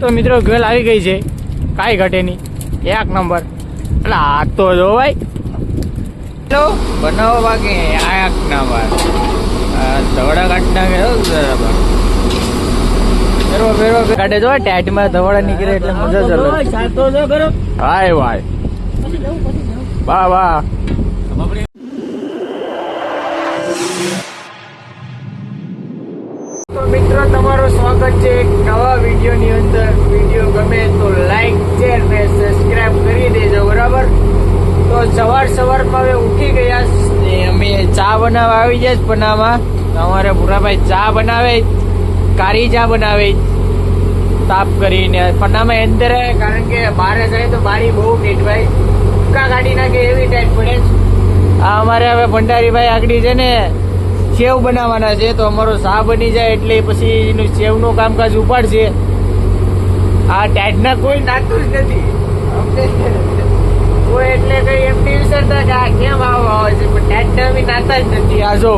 તો મિત્રો ગેલ આવી ગઈ છે, કાંઈ ઘટે નહીં, એક નંબર. એટલે આ તો જો ભાઈ બનાવો બાકી એક નંબર. ધવડા કાઢી નાખે બરાબર. ફેરવો કાઢે જો ટેટમાં ધવડા નીકળે એટલે મજા ચાલે. હાય ભાઈ વાહ વાહ. તો મિત્રો તમારું સ્વાગત છે એક નવા વિડીયોની અંદર. વિડીયો ગમે તો લાઈક શેર ને સબસ્ક્રાઇબ કરી દેજો બરાબર. તો સવારમાં હવે ઉઠી ગયા ને અમે ચા બનાવવા આવી જાય પનામાં. અમારે ભૂરાભાઈ ચા બનાવે, કારી ચા બનાવે તાપ કરીને પનામાં અંદર. કારણ કે બહાર જાય તો બારી બહુ ટેટવાય, ઉકા કાઢી નાખે એવી ટાઈટ પડે. આ અમારે હવે ભંડારીભાઈ આગળ છે ને સેવ બનાવવાના છે, તો અમારો ચા બની જાય એટલે પછી એનું સેવનું કામકાજ ઉપાડશે. આ ટાઈટના કોઈ નાખતું જ નથી કોઈ, એટલે કઈ એમ વિચારતા કે આ કેમ આવે છે, પણ ટાઈટના બી નાખતા જ નથી. આ જો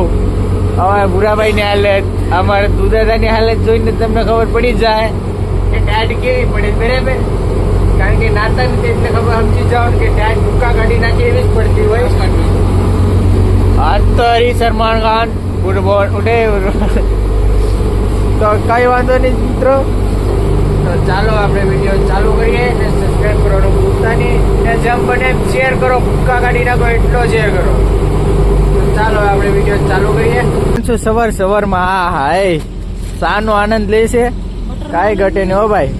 હવે ભૂરાભાઈની હાલત, અમારા દુદાદાની હાલત જોઈને તમને ખબર પડી જાય કે ટાઈટ કેવી પડે બરાબર. કારણ કે નાતા નથી એટલે ખબર સમજી જાઓ કે ટાઈટ ભૂકા કાઢી નાખે એવી જ પડતી હોય. આજ તો હરી સલમાન ખાન ફૂટબોલ ઉડે. તો કઈ વાંધો નહીં મિત્રો, તો ચાલો આપણે વિડીયો ચાલુ કરીએ ને સબસ્ક્રાઈબ કરવાનું ભૂલતા નહીં ને જેમ બને એમ શેર કરો, ભૂકા કાઢી નાખો એટલો શેર કરો. તો ચાલો આપણે વિડીયો ચાલુ કરીએ. સવારમાં હા શાનો આનંદ લે છે, કાંઈ ઘટે નહીં હો ભાઈ.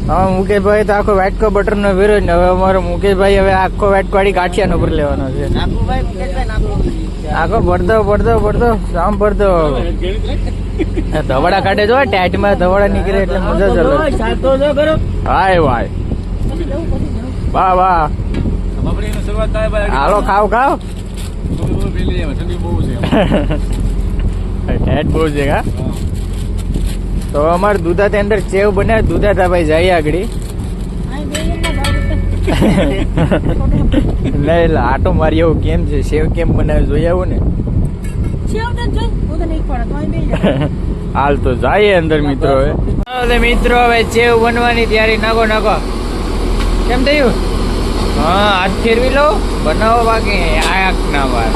હવે મુકેશભાઈ તો આખો વાટકો બટરનો વેરો જ ને. હવે અમારો મુકેશભાઈ હવે આખો વાટકો વાળી ગાંઠિયાનો ઉપર લેવાનો છે. આખો પડતો શામ પડતો ધવડા કાઢે જો ટાઈટમાં ધવડા નીકળે એટલે મજા ચાલે. હાય ભાઈ વાહ વાહ. હાલો ખાવ ટાઈટ બહુ છે કા. તો અમારે દુધાતે અંદર સેવ બનાવે, દુધાતા ભાઈ જાય આગળ લઈ આટો મારી આવું કેમ છે, સેવ કેમ બનાવે જોઈ આવું ને. હાલ તો જાય અંદર મિત્રો. હવે મિત્રો હવે સેવ બનવાની તૈયારી. નાખો કેમ થયું? હા હાથ ફેરવી લો, બનાવો બાકી આક ના વાર.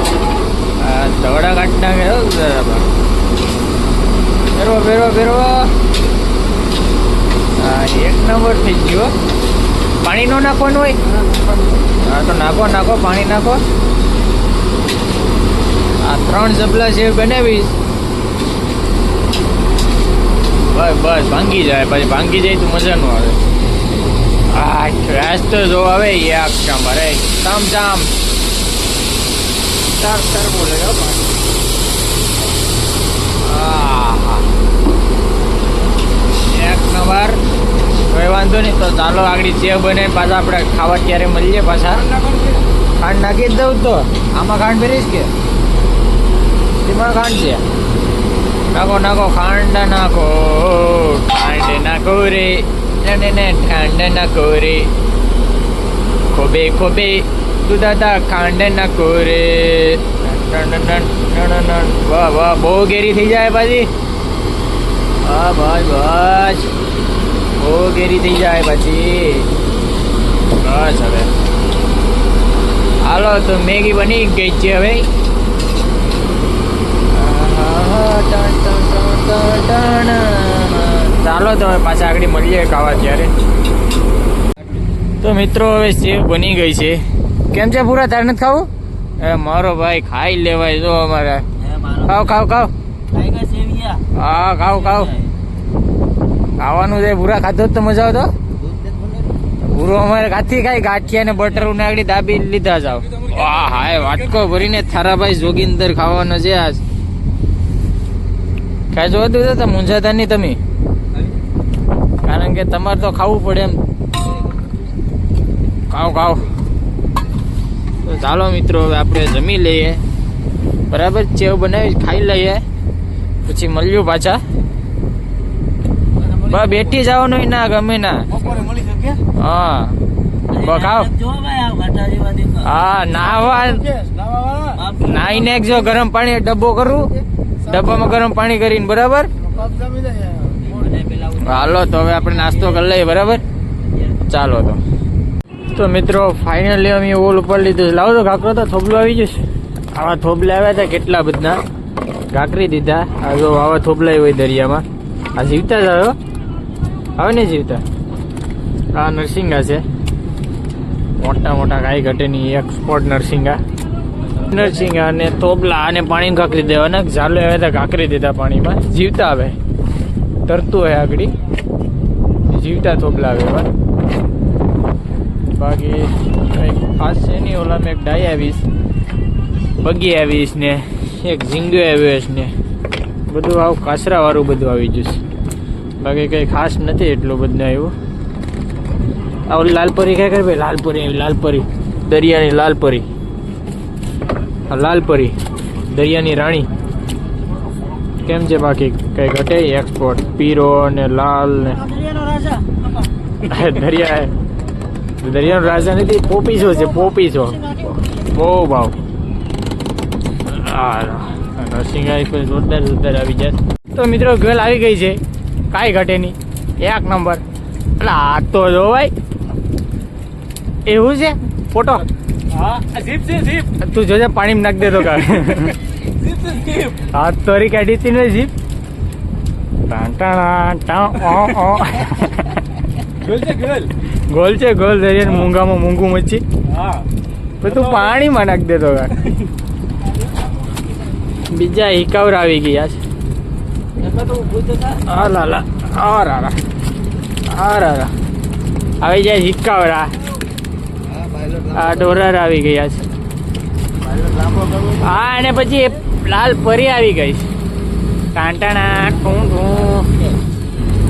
ધવડા કાઢી નાખે બરાબર. ફેરવો એક નંબર થઈ ગયો. પાણી નો નાખવાનું હોય? હા તો નાખો પાણી નાખો. આ 3 જબલા સેવ બનાવીશ. બસ ભાંગી જાય, પછી ભાંગી જાય તો મજા નો આવે. આ ગેસ તો જો આવે એક નંબર. જામ તર બોલે એક નંબર. કોઈ વાંધો નહીં. તો ચાલો આગળ સેવ બને પાછા આપણે ખાવા ત્યારે મળીએ પાછા. ખાંડ નાખી જ દઉં તો આમાં ખાંડ ભરીશ કે તેમાં ખાંડ છે? નાખો ખાંડ નાખો રે ખાંડ નાખો રે. ખોબે દુધાતા ખાંડ નાખો રે. વાહ બહુ ઘેરી થઈ જાય પાછી. હા બસ બહુ ઘેરી થઈ જાય પછી. બસ હવે હાલો તો મેગી બની ગઈ છે હવે. ચાલો તો હવે પાછા આગળ મળીએ ખાવા ત્યારે. તો મિત્રો હવે સેવ બની ગઈ છે. કેમ છે પૂરા, તારે નથી ખાવું? મારો ભાઈ ખાઈ લેવાય. જો અમારે ખાવ હા ખાવ ખાવાનું છે. પૂરા ખાધો તો મજા આવતો. પૂરો અમારે કાથી ખાઈ ગાંઠિયા ને બટર ઉનાગડી દાબી લીધા જાવ. હાય વાટકો ભરીને થારાભાઈ જોગીંદર ખાવાનો છે આજ. કાંઈ જોવા દીધું તો મૂંઝાતા નહીં તમે, કારણ કે તમારે તો ખાવું પડે એમ. ખાવ તો ચાલો મિત્રો હવે આપણે જમી લઈએ બરાબર. સેવ બનાવી ખાઈ લઈએ પછી મળ્યું પાછા. બસ બેઠી જવાનું ના ગમે ના. હા ખાવ. હા નાઈને જો ગરમ પાણી ડબ્બો કરું, ડબ્બામાં ગરમ પાણી કરીને બરાબર. હાલો તો હવે આપણે નાસ્તો કરી લઈએ, બરાબર? ચાલો તો મિત્રો ફાઇનલી અમે ઓલ ઉપર લીધું. લાવો તો કાકરો તો થોબલું આવી જશે. આવા થોબલા આવ્યા હતા કેટલા બધા, કાકરી દીધા. આ જો આવા થોબલા હોય દરિયામાં. આ જીવતા જ આવ્યો, હવે ને જીવતા. આ નરસિંગા છે, મોટા મોટા કાંઈ ઘટે નહીં, એક્સપોર્ટ નરસિંગા. નરસિંગા અને થોબલા અને પાણીમાં કાકરી દેવાના. ઝાલો આવ્યા હતા, કાકરી દીધા પાણીમાં. જીવતા આવે, તરતું હોય આગળ, જીવતા થોબલા આવે. બાકી કંઈક ખાસ છે નહીં. ઓલામાં એક ડાઈ આવીશ, બગી આવીશ ને એક ઝીંગો આવ્યો ને બધું આવું કાસરાવાળું બધું આવી જશે. બાકી કંઈ ખાસ નથી એટલું બધું આવ્યું. આ ઓલી લાલપરી ક્યાં કરે ભાઈ? લાલપરી આવી, લાલપરી દરિયાની લાલપરી. આ લાલપરી દરિયાની રાણી. કેમ છે બાકી કંઈ ઘટે? એક્સપોર્ટ પીરો ને લાલ ને દરિયાનો રાજા નથી, પોપીસો છે, પોપીસો. બહુ ભાવ. નરસિંગા જોરદાર જોરદાર આવી જાય. તો મિત્રો ગર્લ આવી ગઈ છે, કાંઈ ઘટે નહીં, એક નંબર. એટલે આ તો જો ભાઈ, એવું છે ફોટો. તું જોજે પાણીમાં નાખ દેતો કા. હાથ તોરી કાઢી હતી ને જીપ. ગોલ છે ગોલ દરિયા મૂંગામાં મૂંગું મચ્છી. તું પાણીમાં નાખ દેતો કા. બીજા હિકાવર આવી ગયા છે. આવી જાય હિકાવરા. આ ડોરર આવી ગયા છે. હા, અને પછી લાલ પરી આવી ગઈ છે. ટાંટાણા ટું ટું.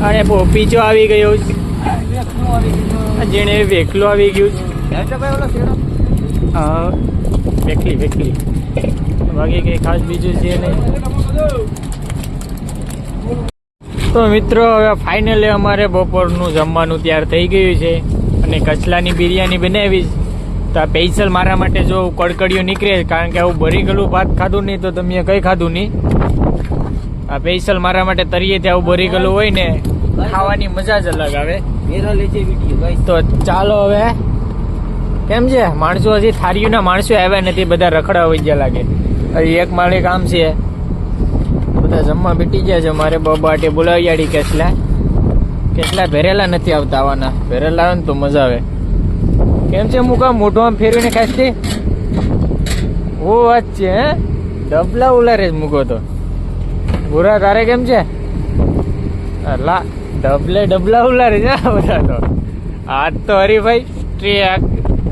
અને પોપીચો આવી ગયો છે. જેને વેકલો આવી ગયું છે. વેકલી વેકલી. બાકી કંઈ ખાસ બીજું છે નહીં. તો મિત્રો હવે ફાઇનલી અમારે બપોરનું જમવાનું તૈયાર થઈ ગયું છે અને કચલાની બિરયાની બનાવી. તો આ સ્પેશિયલ મારા માટે જો કડકડીઓ નીકળે, કારણ કે આવું ભરી ગયેલું ભાત ખાધું નહીં તો તમે કંઈ ખાધું નહીં. આ સ્પેશિયલ મારા માટે તરીએથી આવું ભરી ગયેલું હોય ને, ખાવાની મજા જ અલગ આવે. તો ચાલો હવે. કેમ છે માણસો? હજી થારીઓના માણસો આવ્યા નથી, બધા રખડા હોય ગયા લાગે. હજી એક માળે કામ છે, બધા જમવા બેઠી ગયા છે. મારે બબાટે બોલાવી કેટલા ભેરેલા નથી આવતા. આવવાના ભેરેલા આવે ને તો મજા આવે. કેમ છે મુકા? મોઢું આમ ફેરવીને ખાસતી. ઓ વાત છે, હે ડબલા ઉલારે જ મૂકો તો. ભૂરા તારે કેમ છે? લા ડબલા ઉલારે છે બધા તો. આજ તો હરીભાઈ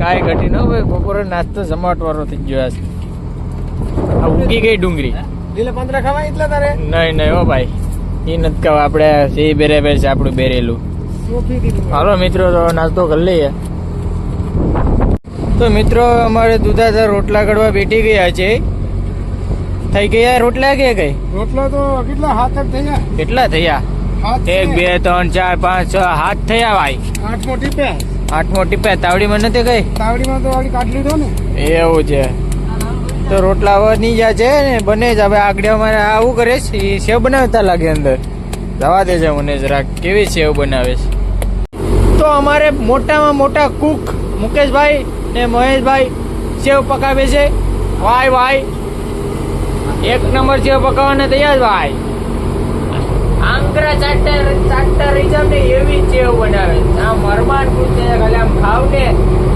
કાંઈ ઘટી ન ભાઈ. બપોરે નાસ્તો જમાટવાળો થઈ ગયો છે. આ ઊંઘી ગઈ ડુંગળી. નહીં હો ભાઈ, એ નથી કહો. આપણે સી બેરેબર છે આપણું બેરેલું. હાલો મિત્રો તો નાસ્તો કરી લઈએ. તો મિત્રો અમારે દૂધાધાર રોટલા કડવા બેઠી ગયા છે. થઈ ગયા રોટલા કે કઈ? રોટલા તો કેટલા હાથ થયા? કેટલા થયા? 1 2 3 4 5 6 હાથ થયા ભાઈ. 8મો ટીપ્યા. 8મો ટીપ્યા. તાવડીમાં નથી કઈ? તાવડીમાં તો વાળી કાઢ લીધો ને. એવું છે. તો રોટલા હવે નહીં જાય છે ને, બને જ. હવે આગળ અમારે આવું કરે છે, એ સેવ બનાવતા લાગે અંદર. જવા દે છે મને જરાક, કેવી સેવ બનાવે છે. તો અમારે મોટામાં મોટા કુક મુકેશભાઈ ને મહેશભાઈ સેવ પકાવે છે. ભાઈ ભાઈ એક નંબર સેવ પકાવવાને તૈયાર ભાઈ. આંકરા ચાટતા રહી જાવ ને એવી સેવ બનાવે. આમ મરમાન પૂછે ખાલી આમ ખાવ ને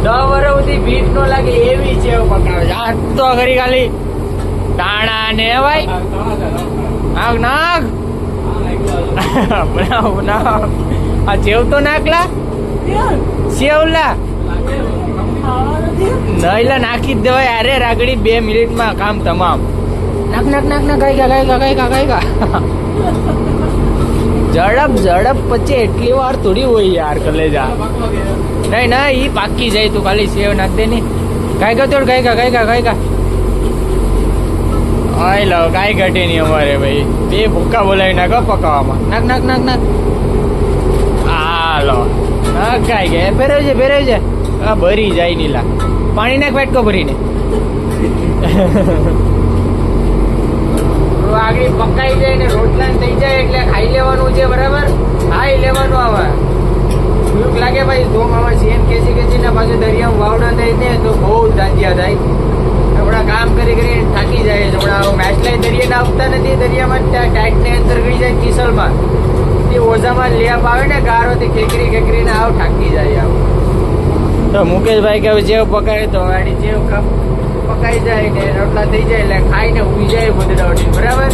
10 વર્ષ સુધી ભીખ નો લાગે એવી સેવ પકાવે છે. આ તો ઘરી ખાલી દાણા ને ભાઈ નાક નાક બનાવ. આ સેવ તો નાખલા, સેવલા નઈલા નાખી જ દેવાય. અરે રાગડી 2 મિનિટમાં કામ તમામ. નાક નાક નાક ના ગાઈ ગા ઝડપ પછી એટલી વાર થોડી હોય યાર. કલેજા નહીં ના, ઈ પાકી જાય. તું ખાલી સેવ નાખ દે ને. ગાય ગા તોડ ગાય ગા. આઈ લો કાંઈ ઘટે નહીં અમારે ભાઈ. 2 ભૂક્કા બોલાવી નાખો પકાવવામાં. નાક. હાલો નાક ગાય ગયા. ફેરવજે. આ ભરી જાય નીલા. પાણી નાખ વાટકો ભરીને. આગળ પકાઈ જાય ને રોટલા થઈ જાય એટલે ખાઈ લેવાનું છે, બરાબર? ખાઈ લેવાનું આવે એવું લાગે ભાઈ ધોમાં સીએન કેસી ના પાછું દરિયામાં વાવડા થાય ને તો બહુ દાંડિયા થાય હમણાં કામ કરી થાકી જાય છે હમણાં મેચ લઈ દરિયા આવતા નથી દરિયામાં ટાઈટ ને અંદર ગઈ જાય કિસલમાં એ ઓઝામાં લેપ આવે ને ગારોથી ખેકરીને આવ થાકી જાય આવ તો મુકેશભાઈ કે જેવ પકાય તો ગાડી જેવ પકાઈ જાય ને રોટલા થઈ જાય એટલે ખાઈને ઉઈ જાય ગોદડાવટી બરાબર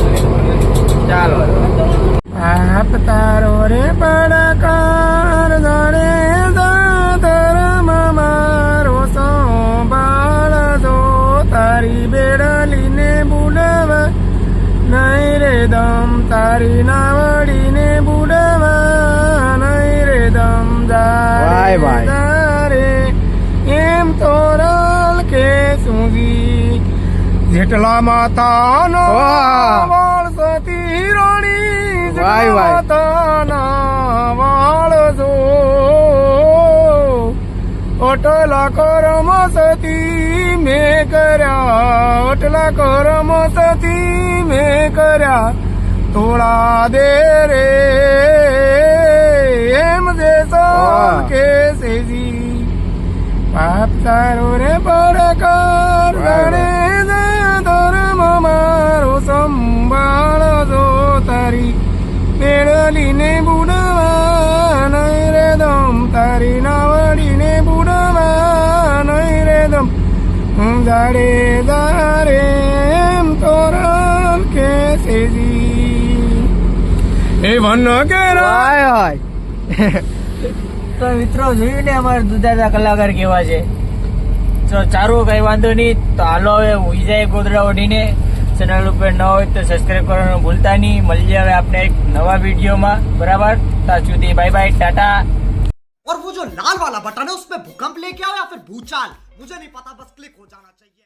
ચાલો આપ તારો રે પડકાર જાણે ધર્મ મારો સંભાળ જો તારી બેડલીને બુડવા નહીં રે દમ તારી નાવડીને બુડવા નહીં રે દમ વાય વાય. તારે એમ તોરલ કે સુધી જેટલા માતાનો વાહ. વાળ સતી રાણી વાય વાય. માતાના વાળ જો અટલા કરમ સતી મેં કર્યા અટલા કરમ સતી મેં કર્યા તોળા દે રે એમ જે વાહ. કે સેજી પાપ તારો રે પડકાર જાણે ધર્મ મારો સંભાળ જો તારી મેળલીને બુડવા નહીં રે દમ તારી નાવડીને બુડવા નહીં રે દમ જાડે દારે એમ તોરલ કે સેજી એ વન કેરા વાય વાય. તો મિત્રો જોયું ને અમારા દુધાતા કલાકાર કેવા છે તો ચારું કઈ વાંધો નહીં તો હાલો હવે ઉઈ જાય ગોદડા ઓઢીને ચેનલ ઉપર ન હોય તો સબસ્ક્રાઈબ કરવાનું ભૂલતા નહીં મળી આવે આપણે એક નવા વિડીયોમાં બરાબર ત્યાં સુધી બાય બાય ટાટા और वो जो लाल वाला बटन है उसमें भूकंप लेके आओ या फिर भूचाल मुझे नहीं पता बस क्लिक हो जाना चाहिए।